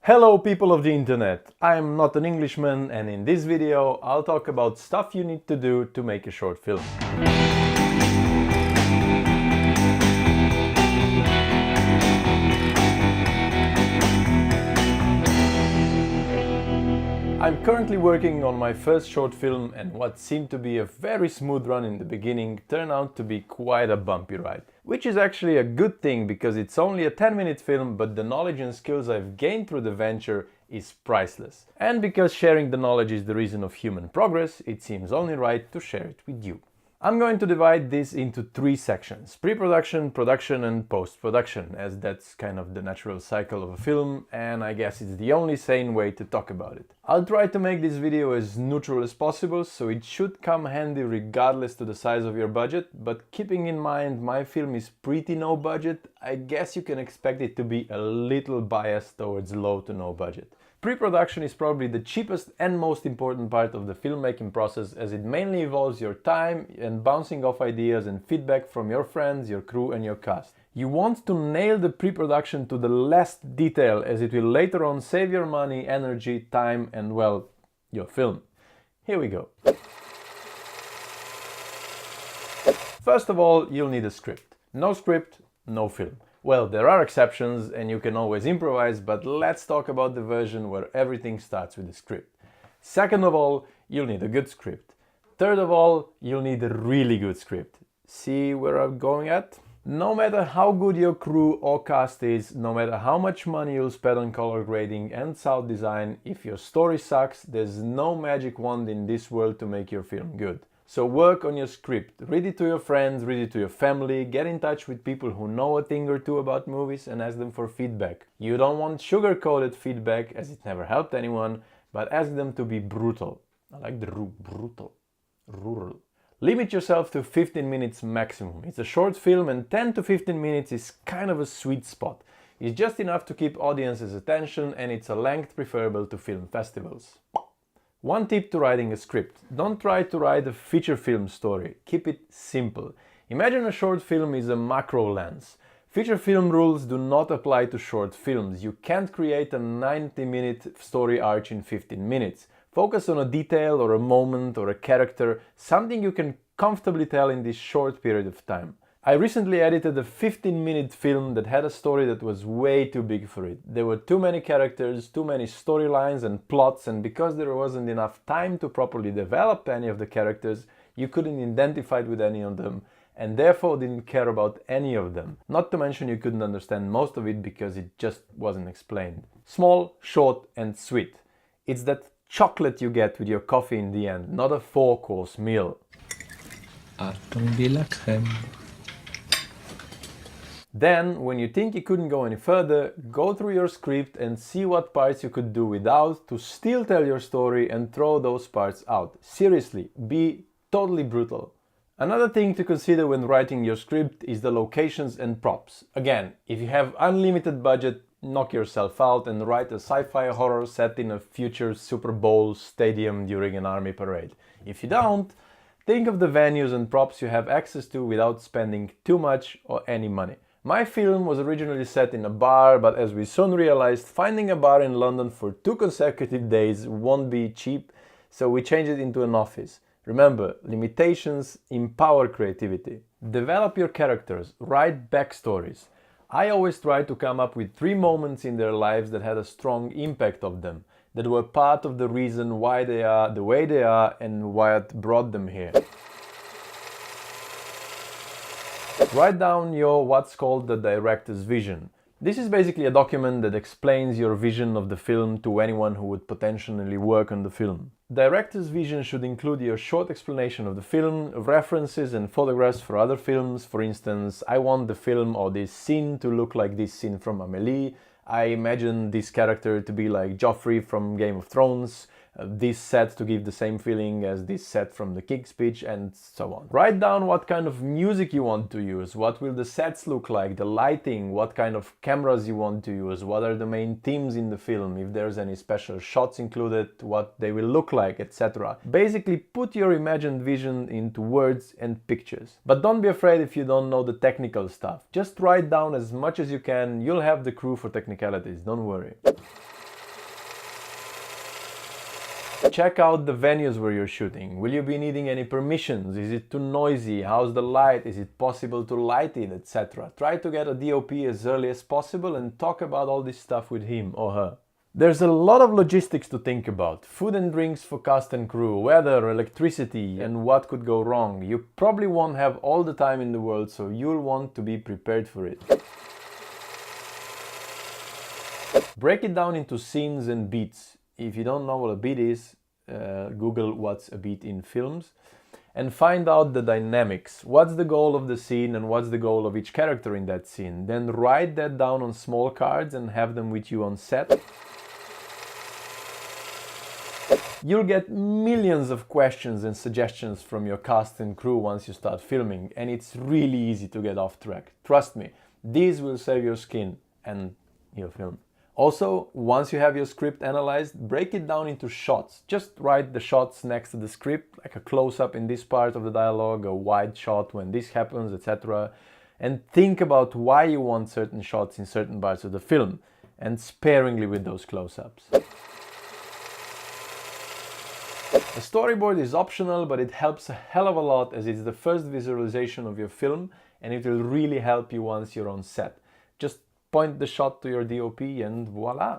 Hello people of the internet, I am not an Englishman and in this video I'll talk about stuff you need to do to make a short film. I'm currently working on my first short film and what seemed to be a very smooth run in the beginning turned out to be quite a bumpy ride. Which is actually a good thing because it's only a 10-minute film, but the knowledge and skills I've gained through the venture is priceless. And because sharing the knowledge is the reason of human progress, it seems only right to share it with you. I'm going to divide this into 3 sections: pre-production, production and post-production, as that's kind of the natural cycle of a film and I guess it's the only sane way to talk about it. I'll try to make this video as neutral as possible, so it should come handy regardless to the size of your budget, but keeping in mind my film is pretty no budget, I guess you can expect it to be a little biased towards low to no budget. Pre-production is probably the cheapest and most important part of the filmmaking process, as it mainly involves your time and bouncing off ideas and feedback from your friends, your crew and your cast. You want to nail the pre-production to the last detail, as it will later on save your money, energy, time and, well, your film. Here we go. First of all, you'll need a script. No script, no film. Well, there are exceptions and you can always improvise, but let's talk about the version where everything starts with a script. Second of all, you'll need a good script. Third of all, you'll need a really good script. See where I'm going at? No matter how good your crew or cast is, no matter how much money you'll spend on color grading and sound design, if your story sucks, there's no magic wand in this world to make your film good. So work on your script, read it to your friends, read it to your family, get in touch with people who know a thing or two about movies and ask them for feedback. You don't want sugar-coated feedback, as it never helped anyone, but ask them to be brutal. I like the brutal. Rural. Limit yourself to 15 minutes maximum. It's a short film and 10 to 15 minutes is kind of a sweet spot. It's just enough to keep audiences' attention and it's a length preferable to film festivals. One tip to writing a script: don't try to write a feature film story, keep it simple. Imagine a short film is a macro lens. Feature film rules do not apply to short films. You can't create a 90-minute story arc in 15 minutes. Focus on a detail or a moment or a character, something you can comfortably tell in this short period of time. I recently edited a 15-minute film that had a story that was way too big for it. There were too many characters, too many storylines and plots, and because there wasn't enough time to properly develop any of the characters, you couldn't identify with any of them, and therefore didn't care about any of them. Not to mention you couldn't understand most of it because it just wasn't explained. Small, short and sweet. It's that chocolate you get with your coffee in the end, not a 4-course meal. Then, when you think you couldn't go any further, go through your script and see what parts you could do without to still tell your story and throw those parts out. Seriously, be totally brutal. Another thing to consider when writing your script is the locations and props. Again, if you have unlimited budget, knock yourself out and write a sci-fi horror set in a future Super Bowl stadium during an army parade. If you don't, think of the venues and props you have access to without spending too much or any money. My film was originally set in a bar, but as we soon realized, finding a bar in London for 2 consecutive days won't be cheap, so we changed it into an office. Remember, limitations empower creativity. Develop your characters, write backstories. I always try to come up with 3 moments in their lives that had a strong impact of them, that were part of the reason why they are the way they are and what brought them here. Write down your what's called the director's vision. This is basically a document that explains your vision of the film to anyone who would potentially work on the film. Director's vision should include your short explanation of the film, references and photographs for other films. For instance, I want the film or this scene to look like this scene from Amélie. I imagine this character to be like Joffrey from Game of Thrones. This set to give the same feeling as this set from the King's Speech, and so on. Write down what kind of music you want to use, what will the sets look like, the lighting, what kind of cameras you want to use, what are the main themes in the film, if there's any special shots included, what they will look like, etc. Basically put your imagined vision into words and pictures. But don't be afraid if you don't know the technical stuff. Just write down as much as you can, you'll have the crew for technicalities, don't worry. Check out the venues where you're shooting. Will you be needing any permissions? Is it too noisy? How's the light? Is it possible to light it, etc.? Try to get a DOP as early as possible and talk about all this stuff with him or her. There's a lot of logistics to think about. Food and drinks for cast and crew, weather, electricity, and what could go wrong. You probably won't have all the time in the world, so you'll want to be prepared for it. Break it down into scenes and beats. If you don't know what a beat is, Google what's a beat in films and find out the dynamics. What's the goal of the scene and what's the goal of each character in that scene. Then write that down on small cards and have them with you on set. You'll get millions of questions and suggestions from your cast and crew once you start filming, and it's really easy to get off track. Trust me, these will save your skin and your film. Also, once you have your script analyzed, break it down into shots. Just write the shots next to the script, like a close-up in this part of the dialogue, a wide shot when this happens, etc. And think about why you want certain shots in certain parts of the film, and sparingly with those close-ups. A storyboard is optional, but it helps a hell of a lot as it's the first visualization of your film and it will really help you once you're on set. Just point the shot to your DOP and voila!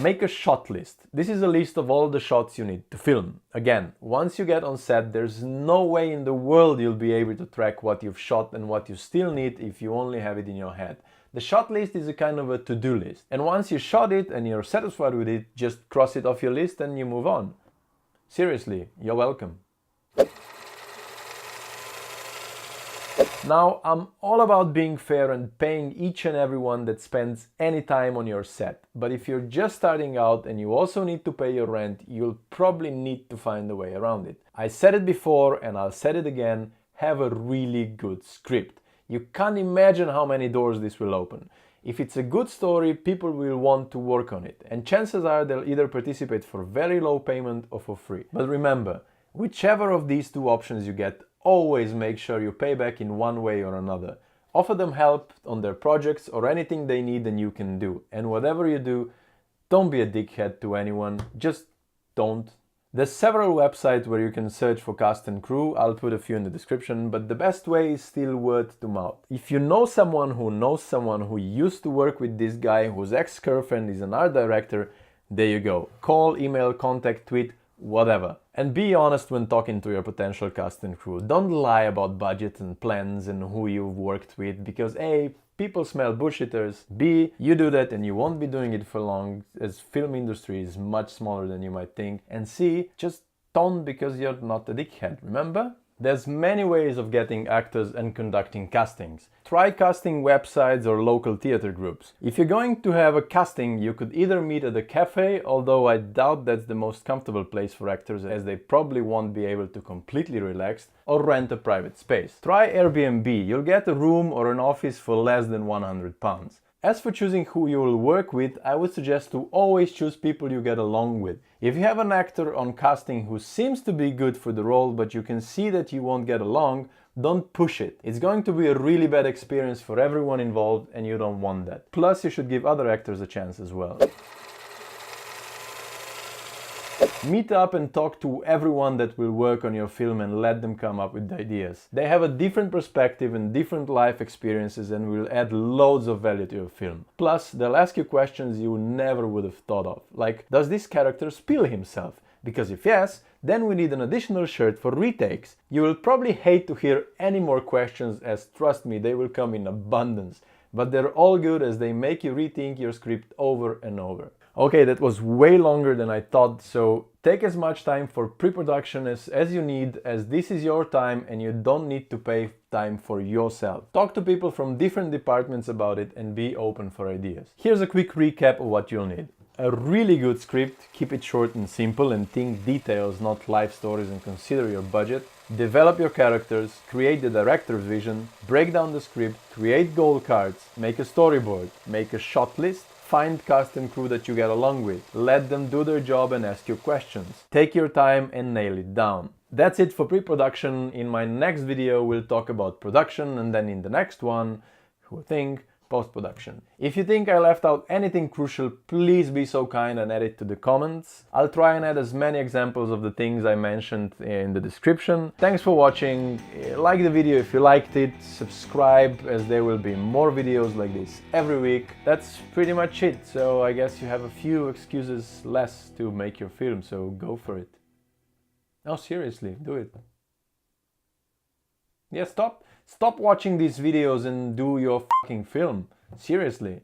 Make a shot list. This is a list of all the shots you need to film. Again, once you get on set, there's no way in the world you'll be able to track what you've shot and what you still need if you only have it in your head. The shot list is a kind of a to-do list. And once you shot it and you're satisfied with it, just cross it off your list and you move on. Seriously, you're welcome. Now, I'm all about being fair and paying each and everyone that spends any time on your set. But if you're just starting out and you also need to pay your rent, you'll probably need to find a way around it. I said it before and I'll say it again, have a really good script. You can't imagine how many doors this will open. If it's a good story, people will want to work on it, and chances are they'll either participate for very low payment or for free. But remember, whichever of these two options you get, always make sure you pay back in one way or another. Offer them help on their projects or anything they need and you can do. And whatever you do, don't be a dickhead to anyone, just don't. There's several websites where you can search for cast and crew. I'll put a few in the description, but the best way is still word to mouth. If you know someone who used to work with this guy whose ex-girlfriend is an art director, there you go. Call, email, contact, tweet, whatever. And be honest when talking to your potential cast and crew. Don't lie about budget and plans and who you've worked with, because A, people smell bullshitters, B, you do that and you won't be doing it for long, as film industry is much smaller than you might think, and C, just don't because you're not a dickhead, remember? There's many ways of getting actors and conducting castings. Try casting websites or local theater groups. If you're going to have a casting, you could either meet at a cafe, although I doubt that's the most comfortable place for actors as they probably won't be able to completely relax, or rent a private space. Try Airbnb. You'll get a room or an office for less than £100. As for choosing who you will work with, I would suggest to always choose people you get along with. If you have an actor on casting who seems to be good for the role, but you can see that you won't get along, don't push it. It's going to be a really bad experience for everyone involved and you don't want that. Plus, you should give other actors a chance as well. Meet up and talk to everyone that will work on your film and let them come up with ideas. They have a different perspective and different life experiences and will add loads of value to your film. Plus, they'll ask you questions you never would have thought of, like, does this character spill himself? Because if yes, then we need an additional shirt for retakes. You will probably hate to hear any more questions, as trust me, they will come in abundance. But they're all good as they make you rethink your script over and over. Okay, that was way longer than I thought, so take as much time for pre-production as you need, as this is your time and you don't need to pay time for yourself. Talk to people from different departments about it and be open for ideas. Here's a quick recap of what you'll need. A really good script, keep it short and simple and think details, not life stories, and consider your budget. Develop your characters, create the director's vision, break down the script, create goal cards, make a storyboard, make a shot list, find cast and crew that you get along with, let them do their job and ask you questions. Take your time and nail it down. That's it for pre-production. In my next video we'll talk about production, and then in the next one, I think, post-production. If you think I left out anything crucial, please be so kind and add it to the comments. I'll try and add as many examples of the things I mentioned in the description. Thanks for watching. Like the video if you liked it, subscribe as there will be more videos like this every week. That's pretty much it, so I guess you have a few excuses less to make your film, so go for it. No, seriously, do it. Yeah, stop watching these videos and do your fucking film. Seriously.